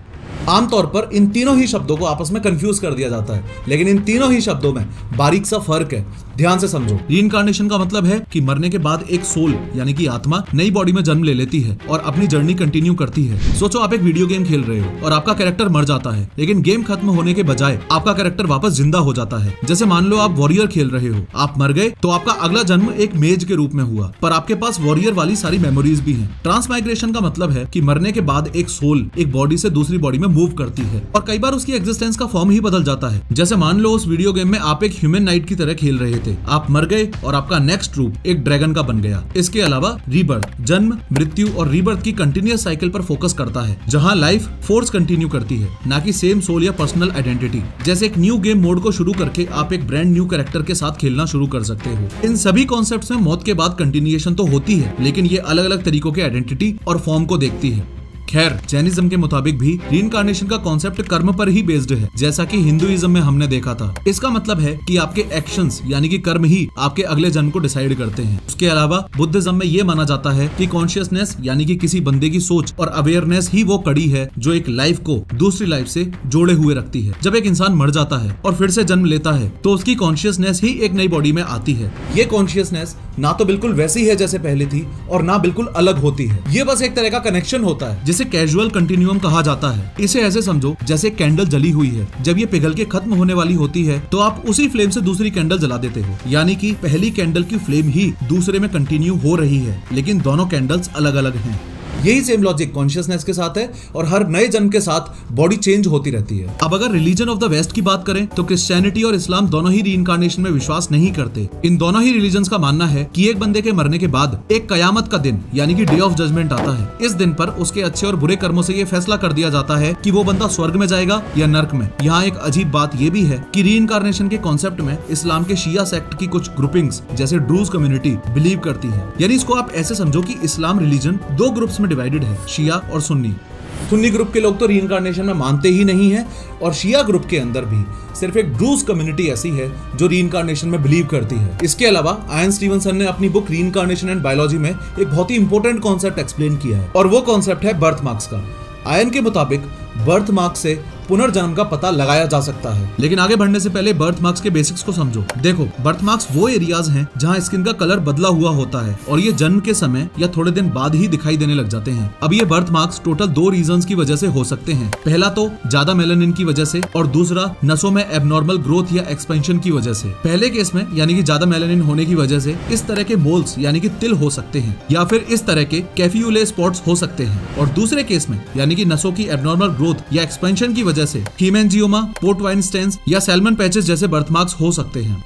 आमतौर पर इन तीनों ही शब्दों को आपस में कंफ्यूज कर दिया जाता है, लेकिन इन तीनों ही शब्दों में बारीक सा फर्क है। ध्यान से समझो। रीइंकार्नेशन का मतलब है कि मरने के बाद एक सोल यानी कि आत्मा नई बॉडी में जन्म ले लेती है और अपनी जर्नी कंटिन्यू करती है। सोचो, आप एक वीडियो गेम खेल रहे हो और आपका कैरेक्टर मर जाता है, लेकिन गेम खत्म होने के बजाय आपका कैरेक्टर वापस जिंदा हो जाता है। जैसे मान लो आप वॉरियर खेल रहे हो, आप मर गए तो आपका अगला जन्म एक मेज के रूप में हुआ, पर आपके पास वॉरियर वाली सारी मेमोरीज भी हैं। ट्रांसमाइग्रेशन का मतलब है कि मरने के बाद एक सोल एक बॉडी से दूसरी बॉडी में मूव करती है, और कई बार उसकी एग्जिस्टेंस का फॉर्म ही बदल जाता है। जैसे मान लो उस वीडियो गेम में आप एक ह्यूमन नाइट की तरह खेल रहे थे, आप मर गए और आपका नेक्स्ट रूप एक ड्रैगन का बन गया। इसके अलावा रीबर्थ जन्म, मृत्यु और रीबर्थ की कंटिन्यूअस साइकिल पर फोकस करता है, जहां लाइफ फोर्स कंटिन्यू करती है, ना कि सेम सोल या पर्सनल आइडेंटिटी। जैसे एक न्यू गेम मोड को शुरू करके आप एक ब्रांड न्यू कैरेक्टर के साथ खेलना शुरू कर सकते हो। इन सभी कॉन्सेप्ट्स में मौत के बाद कंटिन्यूएशन तो होती है, लेकिन ये अलग अलग तरीकों के आइडेंटिटी और फॉर्म को देखती है। खैर, जैनिज्म के मुताबिक भी रीइंकार्नेशन का कॉन्सेप्ट कर्म पर ही बेस्ड है, जैसा कि हिंदुइज्म में हमने देखा था। इसका मतलब है कि आपके एक्शंस यानी कि कर्म ही आपके अगले जन्म को डिसाइड करते हैं। उसके अलावा बुद्धिज्म में ये माना जाता है कि कॉन्शियसनेस यानी कि किसी बंदे की सोच और अवेयरनेस ही वो कड़ी है जो एक लाइफ को दूसरी लाइफ से जोड़े हुए रखती है। जब एक इंसान मर जाता है और फिर से जन्म लेता है, तो उसकी कॉन्शियसनेस ही एक नई बॉडी में आती है। ये कॉन्शियसनेस ना तो बिल्कुल वैसी है जैसे पहले थी और ना बिल्कुल अलग होती है। ये बस एक तरह का कनेक्शन होता है, जिसे कैजुअल कंटिन्यूअम कहा जाता है। इसे ऐसे समझो जैसे कैंडल जली हुई है, जब ये पिघल के खत्म होने वाली होती है तो आप उसी फ्लेम से दूसरी कैंडल जला देते हो, यानी कि पहली कैंडल की फ्लेम ही दूसरे में कंटिन्यू हो रही है, लेकिन दोनों कैंडल्स अलग अलग हैं। यही सेम लॉजिक कॉन्शियसनेस के साथ है और हर नए जन्म के साथ बॉडी चेंज होती रहती है। अब अगर रिलीजन ऑफ द वेस्ट की बात करें तो क्रिश्चियनिटी और इस्लाम दोनों ही रीइंकार्नेशन में विश्वास नहीं करते। इन दोनों ही रिलीजन्स का मानना है कि एक बंदे के मरने के बाद एक कयामत का दिन यानी कि डे ऑफ जजमेंट आता है। इस दिन पर उसके अच्छे और बुरे कर्मों से ये फैसला कर दिया जाता है कि वो बंदा स्वर्ग में जाएगा या नर्क में। यहाँ एक अजीब बात ये भी है कि रीइंकार्नेशन के कॉन्सेप्ट में इस्लाम के शिया सेक्ट की कुछ ग्रुपिंग्स जैसे ड्रूज कम्युनिटी बिलीव करती है। यानी इसको आप ऐसे समझो कि इस्लाम रिलीजन दो ग्रुप्स में डिवाइडेड है, शिया और सुन्नी। सुन्नी ग्रुप के लोग तो रीइंकार्नेशन में मानते ही नहीं है और शिया ग्रुप के अंदर भी सिर्फ एक ड्रूज कम्युनिटी ऐसी है जो रीइंकार्नेशन में बिलीव करती है। इसके अलावा आयन स्टीवनसन ने अपनी बुक रीइंकार्नेशन एंड बायोलॉजी में एक बहुत ही इंपॉर्टेंट कॉन्सेप्ट एक्सप्लेन किया है और वो कॉन्सेप्ट है बर्थ मार्क्स का। आयन के मुताबिक बर्थ मार्क्स से पुनर्जन्म का पता लगाया जा सकता है। लेकिन आगे बढ़ने से पहले बर्थ मार्क्स के बेसिक्स को समझो। देखो, बर्थ मार्क्स वो एरियाज हैं जहां स्किन का कलर बदला हुआ होता है और ये जन्म के समय या थोड़े दिन बाद ही दिखाई देने लग जाते हैं। अब ये बर्थ मार्क्स टोटल दो रीजंस की वजह से हो सकते हैं। पहला तो ज्यादा मेलानिन की वजह से और दूसरा नसों में एबनॉर्मल ग्रोथ या एक्सपेंशन की वजह से। पहले केस में यानी कि ज्यादा मेलानिन होने की वजह से इस तरह के मोल्स यानी कि तिल हो सकते हैं या फिर इस तरह के कैफियूले स्पॉट्स हो सकते हैं और दूसरे केस में यानी कि नसों की एबनॉर्मल ग्रोथ या एक्सपेंशन की वजह से हीमेंजियोमा, पोर्ट वाइन स्टेन्स या सैल्मन पैचेस जैसे बर्थमार्क्स हो सकते हैं।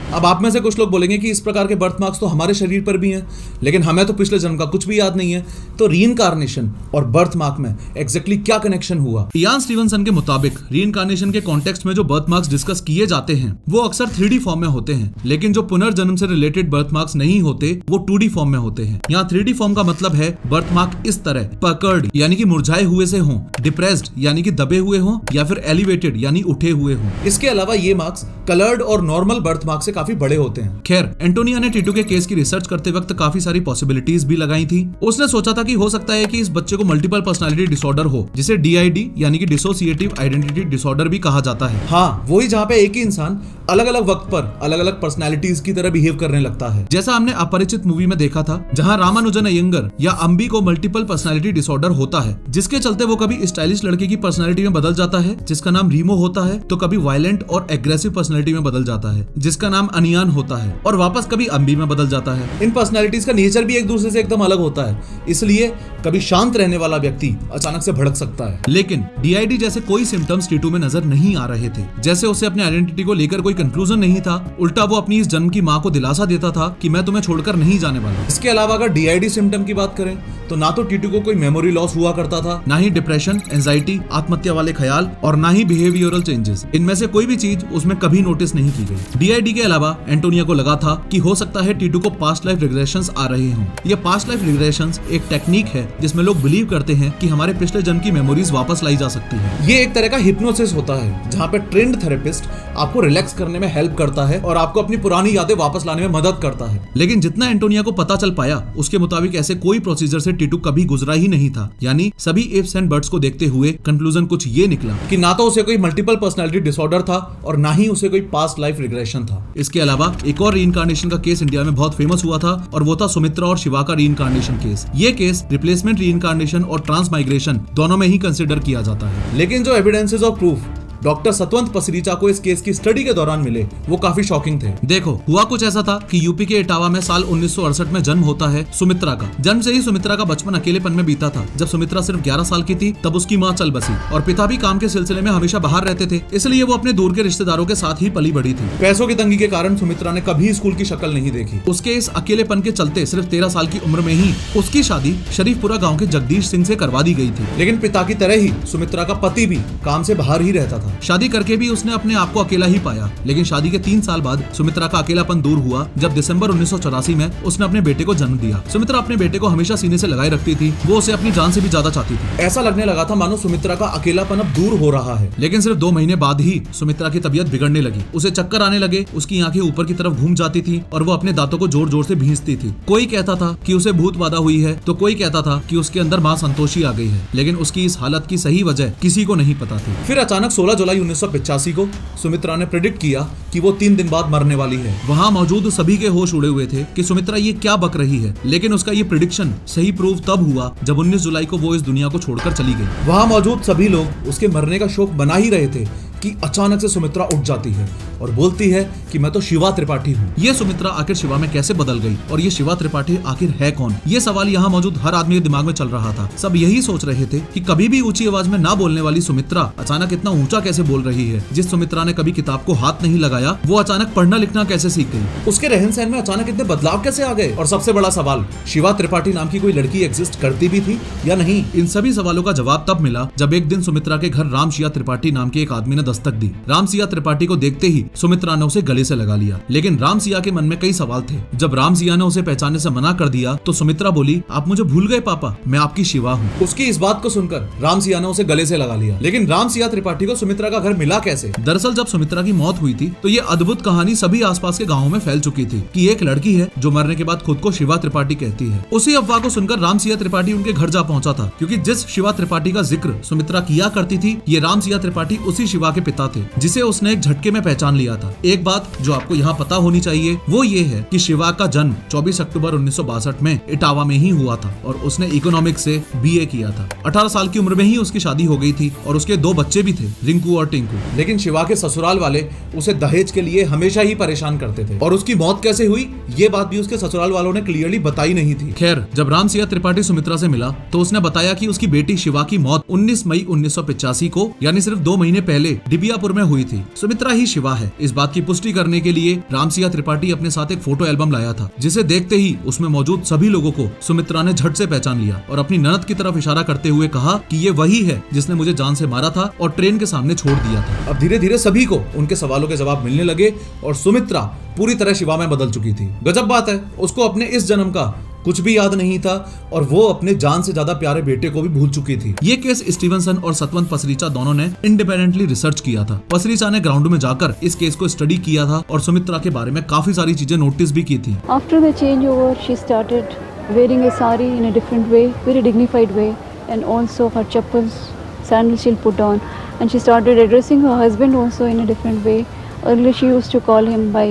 अब आप में से कुछ लोग बोलेंगे कि इस प्रकार के बर्थमार्क्स तो हमारे शरीर पर भी हैं, लेकिन हमें तो पिछले जन्म का कुछ भी याद नहीं है। तो रीइंकार्नेशन और बर्थमार्क में एग्जैक्टली क्या कनेक्शन हुआ? इयान स्टीवनसन के मुताबिक रीइंकार्नेशन के कॉन्टेक्स्ट में जो बर्थमार्क्स डिस्कस किए जाते हैं वो अक्सर 3D फॉर्म में होते हैं, लेकिन जो पुनर्जन्म से रिलेटेड बर्थमार्क्स नहीं होते वो 2D फॉर्म में होते हैं। यहाँ 3D फॉर्म का मतलब है बर्थमार्क इस तरह पकर्ड यानी कि मुरझाए हुए से हों, डिप्रेस्ड यानी कि दबे हुए हों या फिर एलिवेटेड यानी उठे हुए हों। इसके अलावा ये मार्क्स कलर्ड और नॉर्मल बर्थमार्क से काफी बड़े होते हैं। खैर, एंटोनिया ने टीटू के केस की रिसर्च करते वक्त काफी सारी पॉसिबिलिटीज भी लगाई थी। उसने सोचा था कि हो सकता है कि इस बच्चे को मल्टीपल पर्सनालिटी डिसऑर्डर हो, जिसे DID यानी कि डिसोसिएटिव आइडेंटिटी डिसऑर्डर भी कहा जाता है। हाँ, वही जहाँ पे एक ही इंसान अलग अलग वक्त पर अलग अलग पर्सनालिटीज की तरह बिहेव करने लगता है, जैसा हमने अपरिचित मूवी में देखा था, जहाँ रामानुजन अयंगर या अम्बी को मल्टीपल पर्सनालिटी डिसऑर्डर होता है, जिसके चलते वो कभी स्टाइलिश लड़के की पर्सनालिटी में बदल जाता है जिसका नाम रीमो होता है, तो कभी वायलेंट और एग्रेसिव पर्सनालिटी में बदल जाता है जिसका नाम अनियान होता है, और वापस कभी अम्बी में बदल जाता है। इन पर्सनालिटीज का नेचर भी एक दूसरे से एकदम अलग होता है, इसलिए कभी शांत रहने वाला व्यक्ति अचानक से भड़क सकता है। लेकिन DID जैसे कोई सिम्टम्स टीटू में नजर नहीं आ रहे थे, जैसे उसे अपने आइडेंटिटी को लेकर कोई कंक्लूजन नहीं था। उल्टा वो अपनी इस जन्म की माँ को दिलासा देता था कि मैं तुम्हें छोड़कर नहीं जाने वाला। इसके अलावा अगर DID सिम्टम की बात करें तो ना तो टीटू को कोई मेमोरी लॉस हुआ करता था, ना ही डिप्रेशन, एंजाइटी, आत्महत्या वाले ख्याल और ना ही बिहेवियरल चेंजेस। इनमें से कोई भी चीज उसमें कभी नोटिस नहीं की गई। DID के अलावा एंटोनिया को लगा था कि हो सकता है टीटू को पास्ट लाइफ रिग्रेशंस आ रहे हों। ये पास्ट लाइफ रिग्रेशंस एक टेक्निक है जिसमें लोग बिलीव करते हैं कि हमारे पिछले जन्म की मेमोरीज वापस लाई जा सकती है। ये एक तरह का हिप्नोसिस होता है जहाँ पे ट्रेंड थेरेपिस्ट आपको रिलैक्स करने में हेल्प करता है और आपको अपनी पुरानी यादें वापस लाने में मदद करता है। लेकिन जितना एंटोनिया को पता चल पाया उसके मुताबिक ऐसे कोई प्रोसीजर से टीटू कभी गुजरा ही नहीं था। यानी सभी इफ्स एंड बट्स को देखते हुए कंक्लूजन कुछ ये निकला कि ना तो उसे कोई मल्टीपल पर्सनालिटी डिसऑर्डर था और ना ही उसे कोई पास्ट लाइफ रिग्रेशन था। इसके अलावा एक और रीइंकार्नेशन का केस इंडिया में बहुत फेमस हुआ था और वो था सुमित्रा और शिवा का रीइंकार्नेशन केस। ये केस रिप्लेसमेंट रीइंकार्नेशन और ट्रांसमाइग्रेशन दोनों में ही कंसिडर किया जाता है। लेकिन जो evidences of proof doctor Satwant Pasricha को इस केस की स्टडी के दौरान मिले वो काफी शॉकिंग थे। देखो, हुआ कुछ ऐसा था कि यूपी के इटावा में साल 1968 में जन्म होता है सुमित्रा का। जन्म से ही सुमित्रा का बचपन अकेलेपन में बीता था। जब सुमित्रा सिर्फ 11 साल की थी तब उसकी माँ चल बसी और पिता भी काम के सिलसिले में हमेशा बाहर रहते थे, इसलिए वो अपने दूर के रिश्तेदारों के साथ ही पली बढ़ी थी। पैसों की तंगी के कारण सुमित्रा ने कभी स्कूल की शक्ल नहीं देखी। उसके इस अकेलेपन के चलते सिर्फ 13 साल की उम्र में ही उसकी शादी शरीफपुरा गाँव के जगदीश सिंह से करवा दी गई थी। लेकिन पिता की तरह ही सुमित्रा का पति भी काम से बाहर ही रहता था। शादी करके भी उसने अपने आप को अकेला ही पाया। लेकिन शादी के 3 साल बाद सुमित्रा का अकेलापन दूर हुआ जब दिसंबर 1984 में उसने अपने बेटे को जन्म दिया। सुमित्रा अपने बेटे को हमेशा सीने से लगाए रखती थी, वो उसे अपनी जान से भी ज्यादा चाहती थी। ऐसा लगने लगा था मानो सुमित्रा का अकेलापन अब दूर हो रहा है। लेकिन सिर्फ 2 महीने बाद ही सुमित्रा की तबीयत बिगड़ने लगी। उसे चक्कर आने लगे, उसकी आंखें ऊपर की तरफ घूम जाती थी और वो अपने दांतों को जोर जोर से भींचती थी। कोई कहता था कि उसे भूत बाधा हुई है तो कोई कहता था कि उसके अंदर मां संतोषी आ गई है। लेकिन उसकी इस हालत की सही वजह किसी को नहीं पता थी। फिर अचानक 16 जुलाई 1985 को सुमित्रा ने प्रेडिक्ट किया कि वो 3 दिन बाद मरने वाली है। वहां मौजूद सभी के होश उड़े हुए थे कि सुमित्रा ये क्या बक रही है। लेकिन उसका ये प्रेडिक्शन सही प्रूव तब हुआ जब 19 जुलाई को वो इस दुनिया को छोड़कर चली गई। वहां मौजूद सभी लोग उसके मरने का शोक मना ही रहे थे, कि अचानक से सुमित्रा उठ जाती है और बोलती है कि मैं तो शिवा त्रिपाठी हूँ। ये सुमित्रा आखिर शिवा में कैसे बदल गई और ये शिवा त्रिपाठी आखिर है कौन? ये सवाल यहाँ मौजूद हर आदमी के दिमाग में चल रहा था। सब यही सोच रहे थे कि कभी भी ऊंची आवाज में ना बोलने वाली सुमित्रा अचानक इतना ऊंचा कैसे बोल रही है। जिस सुमित्रा ने कभी किताब को हाथ नहीं लगाया वो अचानक पढ़ना लिखना कैसे सीख गई? उसके रहन सहन में अचानक इतने बदलाव कैसे आ गए? और सबसे बड़ा सवाल, शिवा त्रिपाठी नाम की कोई लड़की एग्जिस्ट करती भी थी या नहीं? इन सभी सवालों का जवाब तब मिला जब एक दिन सुमित्रा के घर रामसिया त्रिपाठी नाम के एक आदमी ने दस्तक दी। रामसिया त्रिपाठी को देखते ही सुमित्रा ने उसे गले से लगा लिया, लेकिन रामसिया के मन में कई सवाल थे। जब रामसिया ने उसे पहचानने से मना कर दिया तो सुमित्रा बोली, आप मुझे भूल गए पापा, मैं आपकी शिवा हूँ। उसकी इस बात को सुनकर रामसिया ने उसे गले से लगा लिया, लेकिन रामसिया त्रिपाठी को सुमित्रा का घर मिला कैसे? दरअसल जब सुमित्रा की मौत हुई थी तो ये अद्भुत कहानी सभी आसपास के गाँवों में फैल चुकी थी कि एक लड़की है जो मरने के बाद खुद को शिवा त्रिपाठी कहती है। उसी अफवाह को सुनकर रामसिया त्रिपाठी उनके घर जा पहुंचा था, क्योंकि जिस शिवा त्रिपाठी का जिक्र सुमित्रा किया करती थी ये रामसिया त्रिपाठी उसी शिवा के पिता थे जिसे उसने एक झटके में पहचान लिया था। एक बात जो आपको यहाँ पता होनी चाहिए वो ये है कि शिवा का जन्म 24 अक्टूबर 1962 में इटावा में ही हुआ था और उसने इकोनॉमिक्स से बीए किया था। 18 साल की उम्र में ही उसकी शादी हो गई थी और उसके 2 बच्चे भी थे, रिंकू और टिंकू। लेकिन शिवा के ससुराल वाले उसे दहेज के लिए हमेशा ही परेशान करते थे और उसकी मौत कैसे हुई ये बात भी उसके ससुराल वालों ने क्लियरली बताई नहीं थी। खैर, जब रामसिया त्रिपाठी सुमित्रा से मिला तो उसने बताया कि उसकी बेटी शिवा की मौत 19 मई 1985 को यानी सिर्फ 2 महीने पहले डिबियापुर में हुई थी। सुमित्रा ही शिवा है। इस बात की पुष्टि करने के लिए रामसिया त्रिपाठी अपने साथ एक फोटो एल्बम लाया था, जिसे देखते ही उसमें मौजूद सभी लोगों को सुमित्रा ने झट से पहचान लिया और अपनी ननद की तरफ इशारा करते हुए कहा कि ये वही है जिसने मुझे जान से मारा था और ट्रेन के सामने छोड़ दिया था। अब धीरे धीरे सभी को उनके सवालों के जवाब मिलने लगे और सुमित्रा पूरी तरह शिवा में बदल चुकी थी। गजब बात है, उसको अपने इस जन्म का कुछ भी याद नहीं था और वो अपने जान से ज्यादा प्यारे बेटे को भी भूल चुकी थी। ये केस स्टीवनसन और सतवंत पसरीचा दोनों ने इंडिपेंडेंटली रिसर्च किया था। पसरीचा ने ग्राउंड में जाकर इस केस को स्टडी किया था और सुमित्रा के बारे में काफी सारी चीजें नोटिस भी की थी। After the changeover, she started wearing a sari in a different way, very dignified way, and also her chappals, sandals she'll put on, and she started addressing her husband also in a different way. Earlier she used to call him by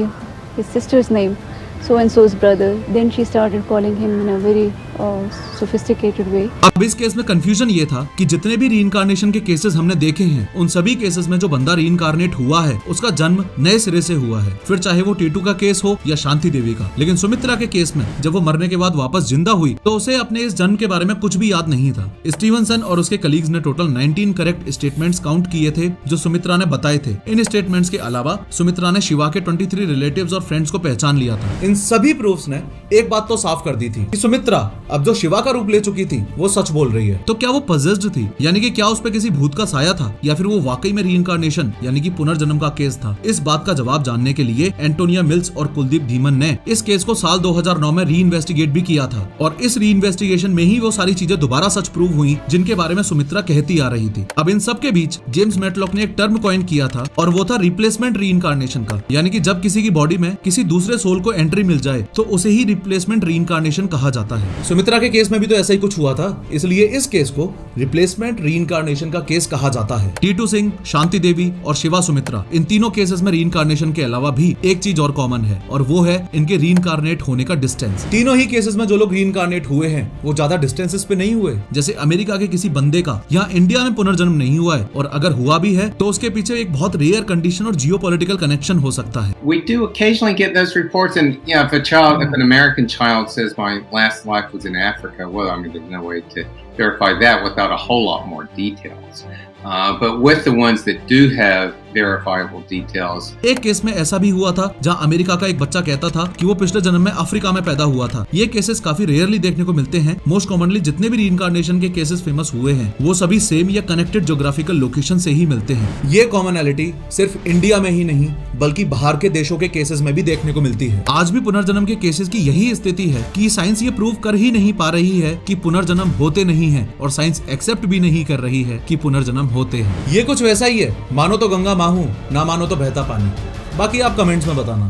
his sister's name, so and so's brother. Then she started calling him in a very sophisticated way. अब इस case में confusion ये था कि जितने भी reincarnation के cases हमने देखे हैं उन सभी केसेस में जो बंदा रीइंकार्नेट हुआ है उसका जन्म नए सिरे से हुआ है, फिर चाहे वो टीटू का केस हो या शांति देवी का। लेकिन सुमित्रा के केस में जब वो मरने के बाद वापस जिंदा हुई तो उसे अपने इस जन्म के बारे में कुछ भी याद नहीं था। स्टीवनसन और उसके कलीग्स ने टोटल 19 करेक्ट स्टेटमेंट्स काउंट किए थे जो सुमित्रा ने बताए थे। इन स्टेटमेंट्स के अलावा सुमित्रा ने शिवा के 23 रिलेटिव्स और फ्रेंड्स को पहचान लिया था। इन सभी प्रूफ्स ने एक बात तो साफ कर दी थी कि सुमित्रा अब जो शिवा का रूप ले चुकी थी वो सच बोल रही है। तो क्या वो पजेस्ड थी, यानी कि क्या उस पे किसी भूत का साया था, या फिर वो वाकई में रीइंकार्नेशन यानी कि पुनर्जन्म का केस था? इस बात का जवाब जानने के लिए एंटोनिया मिल्स और कुलदीप धीमन ने इस केस को साल 2009 में रीइन्वेस्टिगेट भी किया था और इस रीइन्वेस्टिगेशन में ही वो सारी चीजें दोबारा सच प्रूव हुई जिनके बारे में सुमित्रा कहती आ रही थी। अब इन सब के बीच जेम्स मैटलॉक ने एक टर्म कॉइन किया था और वो था रिप्लेसमेंट रीइंकार्नेशन का, यानी कि जब किसी की बॉडी में किसी दूसरे सोल को एंट्री मिल जाए तो उसे ही रिप्लेसमेंट रीइंकार्नेशन कहा जाता है। सुमित्रा के केस में भी तो ऐसा ही कुछ हुआ था, इसलिए इस केस को रिप्लेसमेंट रीइंकार्नेशन का केस कहा जाता है। टीटू सिंह, शांति देवी और शिवा सुमित्रा, इन तीनों केसेस में रीइंकार्नेशन के अलावा भी एक चीज और कॉमन है और वो है इनके रीइंकार्नेट होने का डिस्टेंस। तीनों ही केसेस में जो लोग रीइंकार्नेट हुए हैं वो ज्यादा डिस्टेंसेस पे नहीं हुए। जैसे अमेरिका के किसी बंदे का यहाँ इंडिया में पुनर्जन्म नहीं हुआ है, और अगर हुआ भी है तो उसके पीछे एक बहुत रेयर कंडीशन और जियोपॉलिटिकल कनेक्शन हो सकता है। We do occasionally get those reports, and if an American child says my last life was in Africa, well, I mean, there's no way to verify that without a whole lot more details. But with the ones that do have verifiable details. एक case में ऐसा भी हुआ था जहां America का एक बच्चा कहता था कि वो पिछले जन्म में अफ्रीका में पैदा हुआ था। ये केसेस काफी रेयरली देखने को मिलते हैं। मोस्ट कॉमनली जितने भी रीइंकार्नेशन के केसेस फेमस हुए हैं वो सभी सेम या कनेक्टेड ज्योग्राफिकल लोकेशन से ही मिलते हैं। ये कॉमनैलिटी सिर्फ इंडिया में ही नहीं बल्कि बाहर के देशों के केसेस में भी देखने को मिलती है। आज भी पुनर्जन्म के केसेस की यही स्थिति है कि साइंस ये प्रूव कर ही नहीं पा रही है कि पुनर्जन्म होते नहीं है, और साइंस एक्सेप्ट भी नहीं कर रही है कि पुनर्जन्म होते हैं। ये कुछ वैसा ही है, मानो तो गंगा माहू, ना मानो तो बहता पानी। बाकी आप कमेंट्स में बताना।